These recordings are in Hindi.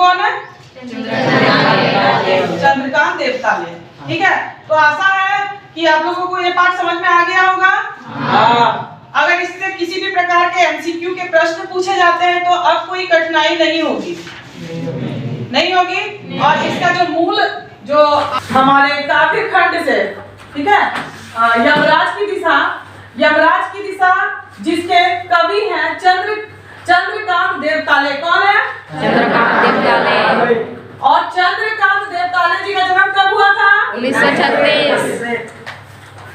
कौन है? चंद्रकांत देवता ने। ठीक है, तो आशा है कि आप लोगों को ये पाठ समझ में आ गया होगा। अगर इससे किसी भी प्रकार के एमसीक्यू के प्रश्न पूछे जाते हैं तो अब कोई कठिनाई नहीं होगी, नहीं होगी। और इसका जो मूल जो हमारे काव्य खंड से, ठीक है, यमराज की दिशा जिसके कवि हैं चंद्रकांत देवताले। कौन है? चंद्रकांत देवताले। और चंद्रकांत देवताले जी का जन्म कब हुआ था?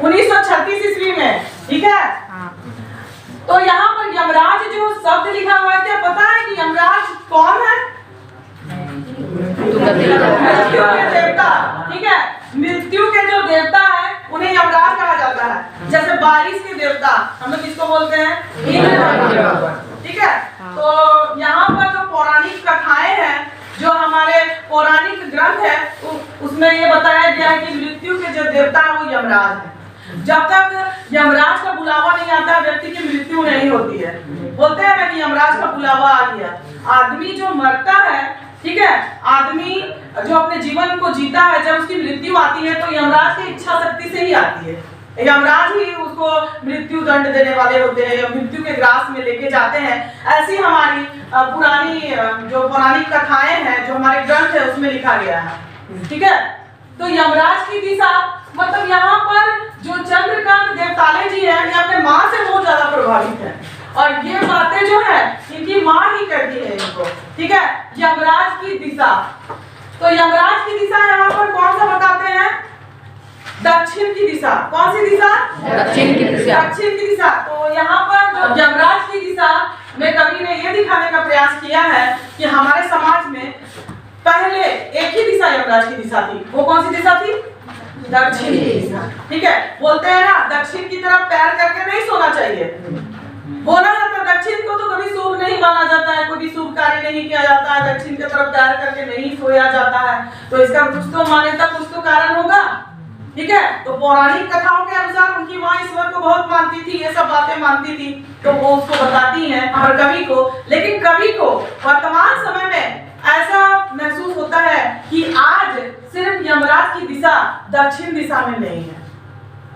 1936 ईस्वी में। ठीक है, तो यहाँ पर यमराज जो शब्द लिखा हुआ है, क्या पता है कि यमराज कौन है? मृत्यु के देवता। ठीक है, मृत्यु के जो देवता है उन्हें यमराज कहा जाता है। जैसे बारिश के देवता हम लोग किसको बोलते हैं? इंद्र। ठीक है, तो यहाँ पर जो पौराणिक कथाएं हैं, जो हमारे पौराणिक ग्रंथ है, उसमें ये बताया गया है कि मृत्यु के जो देवता है वो यमराज है। जब तक यमराज का बुलावा नहीं आता व्यक्ति की मृत्यु नहीं होती है। बोलते हैं ना कि यमराज का बुलावा आ गया। आदमी जो मरता है, ठीक है, आदमी जो अपने जीवन को जीता है, जब उसकी मृत्यु आती है तो यमराज की इच्छा शक्ति से ही आती है। यमराज ही उसको मृत्यु दंड देने वाले होते हैं, मृत्यु के ग्रास में लेके जाते हैं। ऐसी हमारी पुरानी जो पौराणिक कथाएं हैं, जो हमारे ग्रंथ है, उसमें लिखा गया है। ठीक है, तो यमराज की दिशा मतलब यहाँ पर जो चंद्रकांत देवताले जी हैं, ये अपने माँ से बहुत ज्यादा प्रभावित है और ये बातें जो है इनकी माँ ही करती है इनको। ठीक है, यमराज की दिशा, तो यमराज की दिशा यहाँ पर कौन सा बताते हैं? दक्षिण की दिशा। कौन सी दिशा? दक्षिण की दिशा। दक्षिण की दिशा। तो यहाँ पर जो यमराज की दिशा में कवि ने ये दिखाने का प्रयास किया है कि हमारे समाज में पहले एक ही दिशा यमराज की दिशा थी। वो कौन सी दिशा थी? दक्षिण की दिशा। ठीक है, बोलते हैं ना दक्षिण की तरफ पैर करके नहीं सोना चाहिए। बोला जाता है दक्षिण को तो कभी शुभ नहीं माना जाता है, कोई भी शुभ कार्य नहीं किया जाता है, दक्षिण की तरफ पैर करके नहीं सोया जाता है। तो इसका कुछ तो मान्यता, कुछ तो कारण होगा। ठीक है, तो पौराणिक कथाओं के अनुसार उनकी माँ ईश्वर को बहुत मानती थी, ये सब बातें मानती थी, तो वो उसको बताती हैं और कवि को। लेकिन कवि को वर्तमान समय में ऐसा महसूस होता है कि आज सिर्फ यमराज की दिशा दक्षिण दिशा में नहीं है,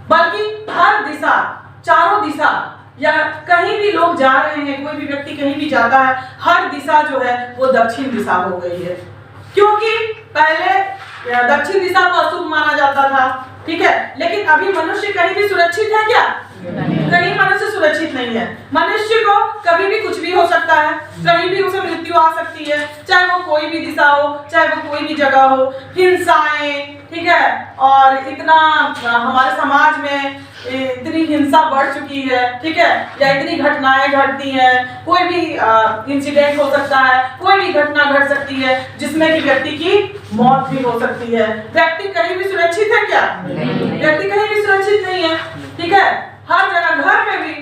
बल्कि हर दिशा, चारों दिशा, या कहीं भी लोग जा रहे हैं, कोई भी व्यक्ति कहीं भी जाता है, हर दिशा जो है वो दक्षिण दिशा हो गई है। क्योंकि पहले दक्षिण दिशा को अशुभ माना जाता था। ठीक है, लेकिन अभी मनुष्य कहीं भी सुरक्षित है क्या? कहीं मनुष्य सुरक्षित नहीं है। मनुष्य को कभी भी कुछ भी हो सकता है, कहीं भी उसे मृत्यु आ सकती है, चाहे वो कोई भी दिशा हो, चाहे वो कोई भी जगह हो। हिंसाएं, ठीक है, और इतना हमारे समाज में इतनी हिंसा बढ़ चुकी है, ठीक है, या इतनी घटनाएं घटती हैं, कोई भी इंसिडेंट हो सकता है, कोई भी घटना घट सकती है जिसमें कि व्यक्ति की मौत भी हो सकती है। व्यक्ति कहीं भी सुरक्षित है क्या? व्यक्ति कहीं भी सुरक्षित नहीं है। ठीक है, हर जगह, घर में भी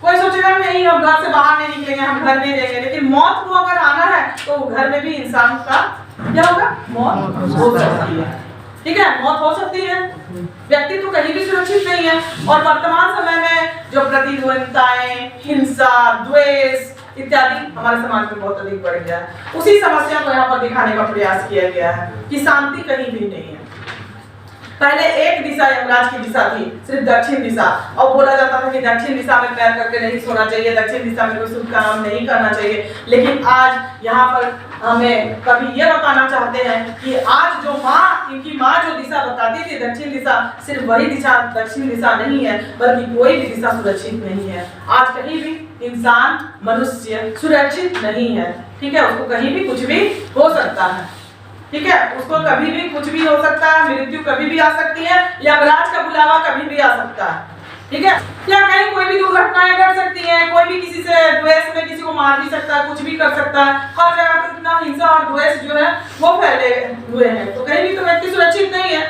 कोई सोचेगा नहीं हम घर से बाहर नहीं निकलेंगे, हम घर में रहेंगे, लेकिन मौत को अगर आना है तो घर में भी इंसान का क्या होगा? मौत हो सकती है। ठीक है, मौत हो सकती है। व्यक्ति तो कहीं भी सुरक्षित नहीं है। और वर्तमान समय में जो प्रतिद्वंदताएं, हिंसा, द्वेष इत्यादि हमारे समाज में बहुत अधिक बढ़ गया है। उसी समस्या को यहाँ पर दिखाने का प्रयास किया गया है कि शांति कहीं भी नहीं है। पहले एक दिशा यमराज की दिशा थी, सिर्फ दक्षिण दिशा, और बोला जाता था कि दक्षिण दिशा में पैर करके नहीं सोना चाहिए, दक्षिण दिशा में कोई शुभ काम नहीं करना चाहिए। लेकिन आज यहाँ पर हमें कभी ये बताना चाहते हैं कि आज जो माँ, इनकी माँ जो दिशा बताती थी दक्षिण दिशा, सिर्फ वही दिशा दक्षिण दिशा नहीं है, बल्कि कोई भी दिशा सुरक्षित नहीं है। आज कहीं भी इंसान, मनुष्य सुरक्षित नहीं है। ठीक है, उसको कहीं भी कुछ भी हो सकता है। ठीक है, उसको कभी भी कुछ भी हो सकता है, मृत्यु कभी भी आ सकती है, यमराज का बुलावा कभी भी आ सकता है। ठीक है, या कहीं कोई भी दुर्घटनाएं घट सकती हैं, कोई भी किसी से द्वेष में किसी को मार भी सकता है, कुछ भी कर सकता है। हर जगह पर इतना हिंसा और द्वेष जो है वो फैले हुए हैं, तो कहीं भी तो व्यक्ति सुरक्षित नहीं है।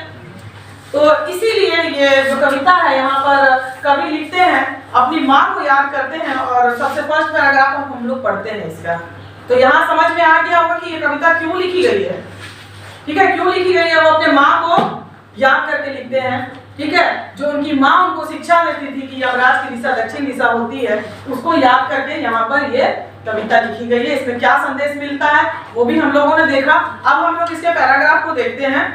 तो इसीलिए ये जो कविता है यहाँ पर कवि लिखते हैं, अपनी माँ को याद करते हैं और सबसे फर्स्ट पैराग्राफ हम लोग पढ़ते हैं इसका। तो यहाँ समझ में आ गया होगा कि ये कविता क्यों लिखी गई है। ठीक है, क्यों लिखी गई है? वो अपने माँ को याद करके लिखते हैं। ठीक है, जो उनकी माँ उनको शिक्षा देती थी कि यमराज की दिशा दक्षिण दिशा होती है, उसको याद करके यहाँ पर ये कविता लिखी गई है, इसमें क्या संदेश मिलता है वो भी हम लोगों ने देखा। अब हम लोग इसके पैराग्राफ को देखते हैं।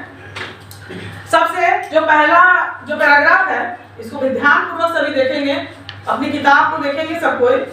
सबसे जो पहला जो पैराग्राफ है इसको भी ध्यानपूर्वक सभी देखेंगे, अपनी किताब को देखेंगे सब कोई।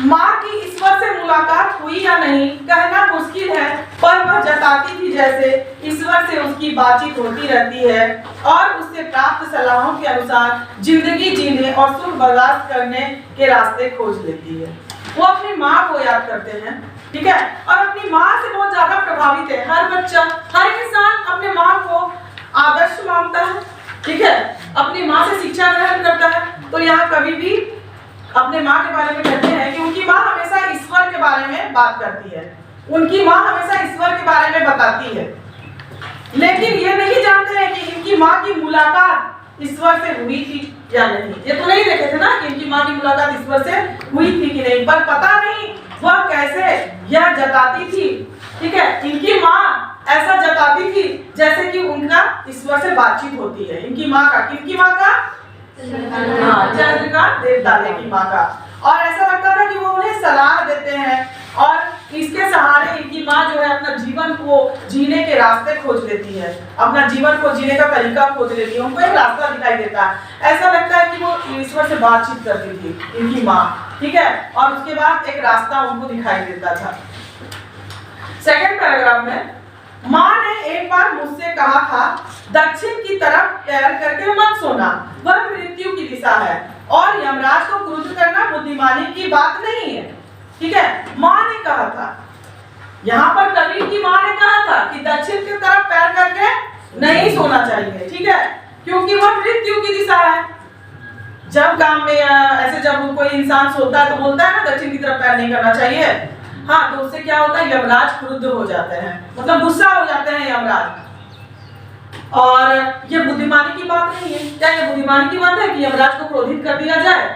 माँ की ईश्वर से मुलाकात हुई या नहीं कहना मुश्किल है, पर वह जताती थी जैसे ईश्वर से उसकी बातचीत होती रहती है और उससे प्राप्त सलाहों के अनुसार जिंदगी जीने और सुख बर्दाश्त करने के रास्ते खोज लेती है। वो अपनी माँ को याद करते हैं, ठीक है, और अपनी माँ से बहुत ज्यादा प्रभावित है। हर बच्चा, हर इंसान अपने माँ को आदर्श मानता है, ठीक है, अपनी माँ से शिक्षा ग्रहण करता है। तो यहाँ कभी भी अपने माँ के बारे में कहते हैं कि उनकी माँ हमेशा ईश्वर के बारे में बात करती है, उनकी माँ हमेशा ईश्वर के बारे में बताती है, लेकिन ये नहीं जानते हैं कि इनकी माँ की मुलाकात ईश्वर से हुई थी या नहीं। ये तो नहीं देखे थे ना कि इनकी माँ की मुलाकात ईश्वर से हुई थी कि नहीं, पर पता नहीं वह कैसे यह जताती थी, ठीक है। इनकी माँ ऐसा जताती थी जैसे कि उनका ईश्वर से बातचीत होती है। इनकी माँ का, किनकी माँ का, चंद्रिका देवदाले की माँ का। और ऐसा लगता था कि वो उन्हें सलाह देते हैं और इसके सहारे इनकी माँ जो है अपना जीवन को जीने के रास्ते खोज लेती है, अपना जीवन को जीने का तरीका खोज लेती है, उनको एक रास्ता दिखाई देता है। ऐसा लगता है कि वो ईश्वर से बातचीत करती थी इनकी माँ, ठीक है, और उसके बाद एक रास्ता उनको दिखाई देता था। सेकंड पैराग्राफ में माँ ने एक बार मुझसे कहा था दक्षिण की तरफ पैर करके मत सोना, वह मृत्यु की दिशा है और यमराज को क्रुद्ध करना बुद्धिमानी की बात नहीं है, ठीक है। माँ ने कहा था, यहाँ पर कबीर की माँ ने कहा था कि दक्षिण की तरफ पैर करके नहीं सोना चाहिए, ठीक है, क्योंकि वह मृत्यु की दिशा है। जब काम में ऐसे जब कोई इंसान सोता है तो बोलता है ना दक्षिण की तरफ पैर नहीं करना चाहिए, हाँ, तो उससे क्या होता है, यमराज क्रुद्ध हो जाते हैं, मतलब गुस्सा हो जाते हैं यमराज। और ये बुद्धिमानी की बात नहीं है। क्या ये बुद्धिमानी की बात है कि यमराज को क्रोधित कर दिया जाए?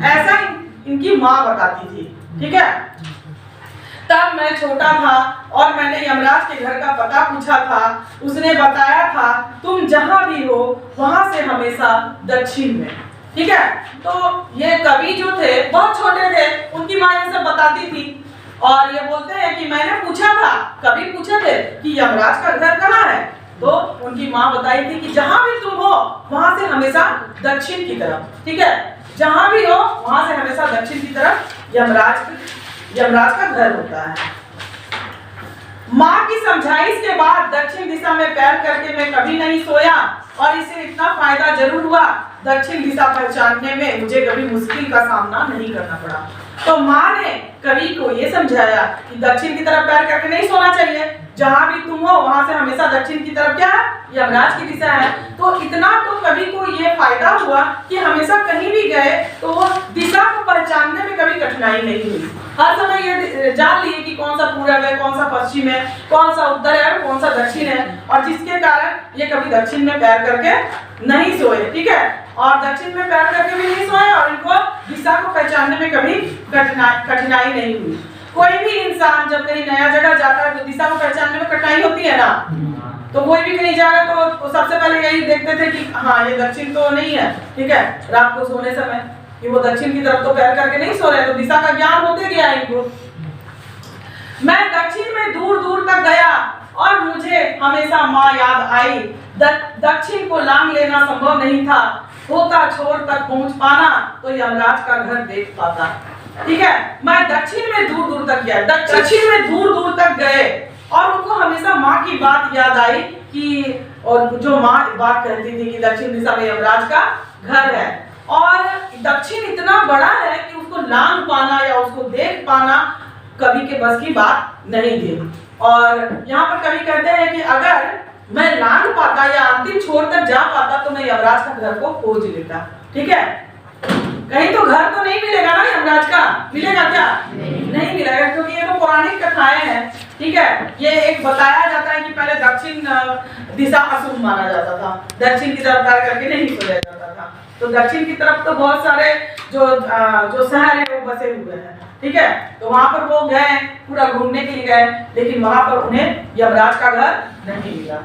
ऐसा इनकी माँ बताती थी, ठीक है। तब मैं छोटा था और मैंने यमराज के घर का पता पूछा था, उसने बताया था तुम जहां भी हो वहां से हमेशा दक्षिण में, ठीक है। तो ये कवि जो थे बहुत छोटे थे, उनकी माँ ये सब बताती थी और ये बोलते हैं कि मैंने पूछा था, कभी पूछे थे कि यमराज का घर कहाँ है, तो उनकी माँ बताई थी कि जहां भी तुम हो वहां से हमेशा दक्षिण की तरफ, ठीक है, जहां भी हो वहां से हमेशा दक्षिण की तरफ यमराज का घर होता है। माँ की समझाइश के बाद दक्षिण दिशा में पैर करके मैं कभी नहीं सोया और इससे इतना फायदा जरूर हुआ, दक्षिण दिशा पहचानने में मुझे कभी मुश्किल का सामना नहीं करना पड़ा। तो माँ ने कवि को ये समझाया कि दक्षिण की तरफ पैर करके नहीं सोना चाहिए, जहां भी तुम हो वहां से हमेशा दक्षिण की तरफ क्या है, यमराज की दिशा है। तो इतना तो कवि को ये फायदा हुआ कि हमेशा कहीं भी गए तो वो दिशा को पहचानने में कभी कठिनाई नहीं हुई। हर समय ये जान लिए कि कौन सा पूरब है, कौन सा पश्चिम है, कौन सा उत्तर है और कौन सा दक्षिण है, और जिसके कारण ये कभी दक्षिण में पैर करके नहीं सोए, ठीक है, और दक्षिण में पैर करके भी नहीं सोए और इनको दिशा को पहचानने में कभी कठिनाई नहीं हुई। कोई भी इंसान जब कहीं नया जगह जाता है तो दिशा को पहचानने में कठिनाई होती है ना, तो कोई भी कहीं जाएगा तो सबसे पहले यही देखते थे कि हाँ ये दक्षिण तो नहीं है, ठीक है, रात को सोने समय कि वो दक्षिण की तरफ तो पैर करके नहीं सो रहे, तो दिशा का ज्ञान होते गया इनको। मैं दक्षिण में दूर दूर तक गया और मुझे हमेशा माँ याद आई। दक्षिण को लांग लेना संभव नहीं था, होता छोर तक पहुंच पाना तो यमराज का घर देख पाता, ठीक है। मैं दक्षिण में दूर दूर तक गया, दक्षिण में दूर दूर तक गए और उनको हमेशा माँ की बात याद आई कि, और जो माँ बात कहती थी कि दक्षिण दिशा में यमराज का घर है और दक्षिण इतना बड़ा है कि उसको लांग पाना या उसको देख पाना कवि के बस की बात नहीं थी। और यहाँ पर कवि कहते हैं कि अगर मैं लांग पाता या अंतिम छोर तक जा पाता तो मैं यमराज का घर को खोज लेता, ठीक है। कहीं तो घर तो नहीं मिलेगा ना यमराज का, मिलेगा क्या? नहीं मिलेगा, क्योंकि ये तो पौराणिक कथाएं हैं, ठीक है। ये एक बताया जाता है कि पहले दक्षिण दिशा अशुभ माना जाता था, दक्षिण की तरफ पैर करके नहीं सोया जाता था। तो दक्षिण की तरफ तो बहुत सारे जो शहर है वो बसे हुए हैं, ठीक है। तो वहां पर वो गए, पूरा घूमने के लिए गए, लेकिन वहां पर उन्हें यमराज का घर नहीं मिला।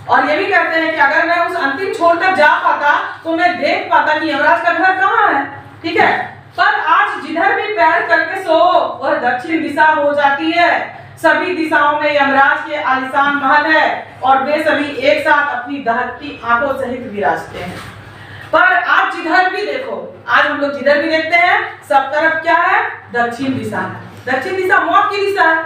और ये भी कहते हैं कि अगर मैं उस अंतिम छोर तक जा पाता तो मैं देख पाता कि यमराज का घर कहाँ है, ठीक है। पर आज जिधर भी पैर करके सो वह दक्षिण दिशा हो जाती है। सभी दिशाओं में यमराज के आलीशान महल है और वे सभी एक साथ अपनी दहकती आंखों सहित विराजते हैं। पर आज जिधर भी देखो, आज हम लोग जिधर भी देखते हैं सब तरफ क्या है? दक्षिण दिशा है। दक्षिण दिशा मौत की दिशा है।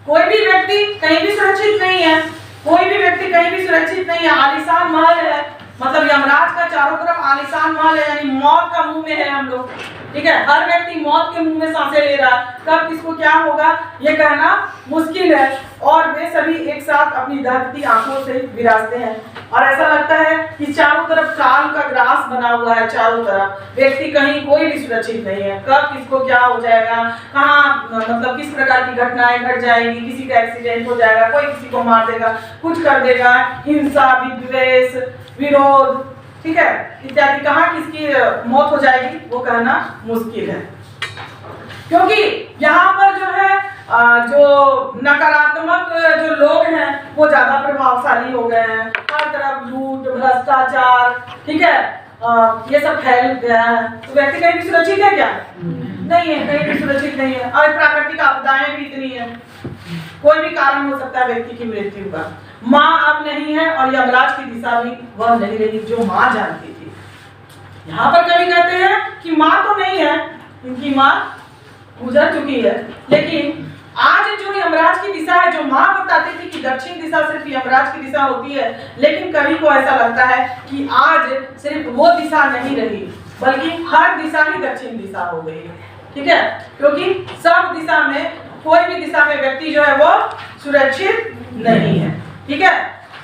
कोई भी व्यक्ति कहीं भी सुरक्षित नहीं है, कोई भी व्यक्ति कहीं भी सुरक्षित नहीं है। आलीशान महल है, मतलब यमराज का चारों तरफ आलीशान महल है, यानी मौत का मुंह में है हम लोग। ठीक है, हर व्यक्ति मौत के मुंह में सांसें ले रहा है। कब किसको क्या होगा ये कहना मुश्किल है। और वे सभी एक साथ अपनी दहकती आंखों से विराजते हैं और ऐसा लगता है कि चारों तरफ काल का ग्रास बना हुआ है। चारों तरफ व्यक्ति कहीं कोई भी सुरक्षित नहीं है। कब किसको क्या हो जाएगा, कहाँ मतलब किस प्रकार की घटनाएं घट जाएगी, किसी का एक्सीडेंट हो जाएगा, कोई किसी को मार देगा, कुछ कर देगा, हिंसा, विद्वेष, विरोध, ठीक है, इत्यादि, कहाँ किसकी मौत हो जाएगी वो कहना मुश्किल है। क्योंकि यहाँ पर जो है जो नकारात्मक जो लोग हैं वो ज्यादा प्रभावशाली हो गए हैं। हर तरफ लूट, भ्रष्टाचार, ठीक है, ये सब फैल गया है। तो व्यक्ति कहीं भी सुरक्षित है क्या? नहीं है, कहीं भी सुरक्षित नहीं है। और प्राकृतिक आपदाएं भी इतनी है, कोई भी कारण हो सकता है व्यक्ति की मृत्यु का। माँ अब नहीं है और यमराज की दिशा भी वह नहीं रही जो माँ जानती थी। यहाँ पर कवि कहते हैं कि माँ तो नहीं है, इनकी माँ गुजर चुकी है, लेकिन आज जो यमराज की दिशा है, जो माँ बताती थी कि दक्षिण दिशा सिर्फ यमराज की दिशा होती है, लेकिन कवि को ऐसा लगता है कि आज सिर्फ वो दिशा नहीं रही बल्कि हर दिशा ही दक्षिण दिशा हो गई। ठीक है, क्योंकि सब दिशा में, कोई भी दिशा में व्यक्ति जो है वो सुरक्षित नहीं है। ठीक है,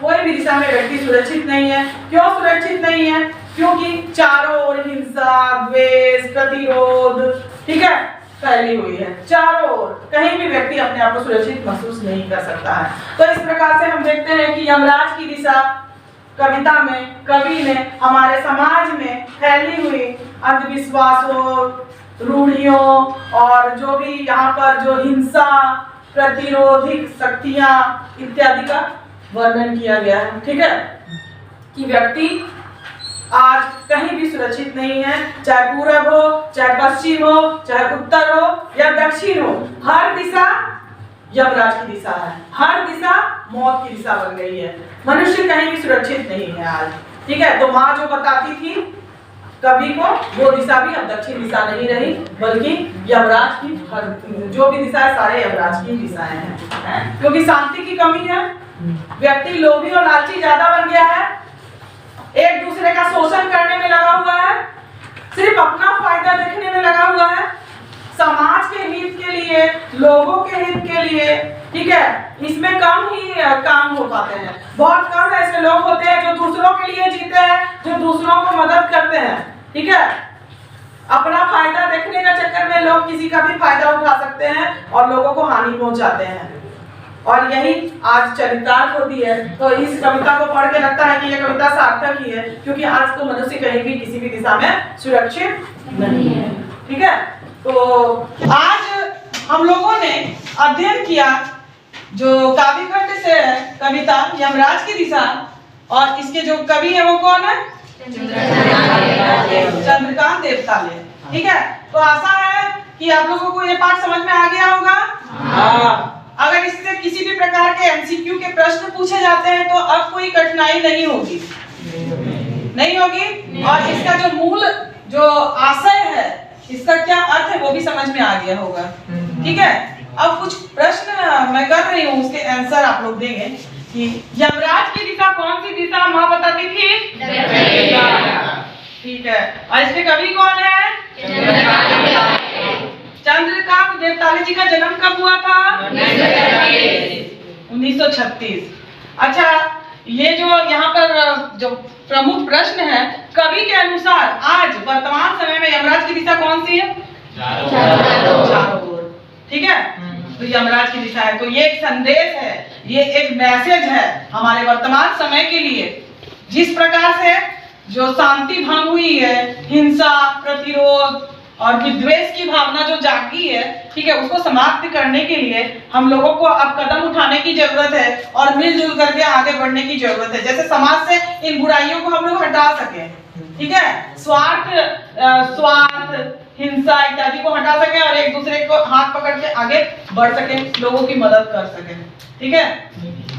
कोई भी दिशा में व्यक्ति सुरक्षित नहीं है। क्यों सुरक्षित नहीं है? क्योंकि चारों ओर हिंसा, द्वेष, प्रतिरोध, ठीक है, फैली हुई है। चारों ओर कहीं भी व्यक्ति अपने आप को सुरक्षित महसूस नहीं कर सकता है। तो इस प्रकार से हम देखते हैं कि यमराज की दिशा कविता में कवि ने हमारे समाज में फैली हुई अंधविश्वासों, रूढ़ियों और जो भी यहाँ पर जो हिंसा, प्रतिरोधिक शक्तियां इत्यादि का वर्णन किया गया है। ठीक है, कि व्यक्ति आज कहीं भी सुरक्षित नहीं है, चाहे पूरब हो, चाहे पश्चिम हो, चाहे उत्तर हो या दक्षिण हो, हर दिशा यमराज की दिशा है। हर दिशा मौत की दिशा बन गई है। मनुष्य कहीं भी सुरक्षित नहीं है आज। ठीक है, तो माँ जो बताती थी कवि को, वो दिशा भी अब दक्षिण दिशा नहीं रही बल्कि यमराज की, हर जो भी दिशा है सारे यमराज की दिशाएं हैं। क्योंकि शांति की कमी है, व्यक्ति लोभी और लालची ज्यादा बन गया है, एक दूसरे का शोषण करने में लगा हुआ है, सिर्फ अपना फायदा देखने में लगा हुआ है, समाज के हित के लिए, लोगों के हित के लिए। ठीक है, इसमें कम ही काम हो पाते हैं। बहुत कम ऐसे लोग होते हैं जो दूसरों के लिए जीते हैं, जो दूसरों को मदद करते हैं। ठीक है, अपना फायदा देखने का चक्कर में लोग किसी का भी फायदा उठा सकते हैं और लोगों को हानि पहुंचाते हैं, और यही आज चरितार्थ होती है। तो इस कविता को पढ़ के लगता है कि यह कविता सार्थक ही है, क्योंकि आज तो मनुष्य कहीं भी किसी भी दिशा में सुरक्षित नहीं है। ठीक है, तो आज हम लोगों ने अध्ययन किया जो काव्य खंड से है कविता यमराज की दिशा, और इसके जो कवि है वो कौन है? चंद्रकांत देवताले। ठीक है, तो आशा है कि आप लोगों को ये पाठ समझ में आ गया होगा। अगर इससे किसी भी प्रकार के एमसीक्यू के प्रश्न पूछे जाते हैं तो अब कोई कठिनाई नहीं होगी, नहीं होगी। और इसका जो मूल जो आशय है, इसका क्या अर्थ है वो भी समझ में आ गया होगा। ठीक है, अब कुछ प्रश्न मैं कर रही हूँ, उसके आंसर आप लोग देंगे कि यमराज की दिशा कौन सी दिशा माँ बताती थी? ठीक है, और इसके कवि कौन है? चंद्रकांत देवताले जी का जन्म कब हुआ था? 1936। अच्छा, ये जो यहाँ पर जो प्रमुख प्रश्न है, कवि के अनुसार आज वर्तमान समय में यमराज की दिशा कौन सी है? चारों ओर। ठीक है, तो यमराज की दिशा है। तो ये एक संदेश है, ये एक मैसेज है हमारे वर्तमान समय के लिए। जिस प्रकार से जो शांति भंग हुई है, हिंसा, प्रतिरोध और विद्वेष की भावना जो जागी है, ठीक है, उसको समाप्त करने के लिए हम लोगों को अब कदम उठाने की जरूरत है और मिलजुल करके आगे बढ़ने की जरूरत है। जैसे समाज से इन बुराइयों को हम लोग हटा सके। ठीक है, स्वार्थ, हिंसा इत्यादि को हटा सके और एक दूसरे को हाथ पकड़ के आगे बढ़ सके, लोगों की मदद कर सके। ठीक है।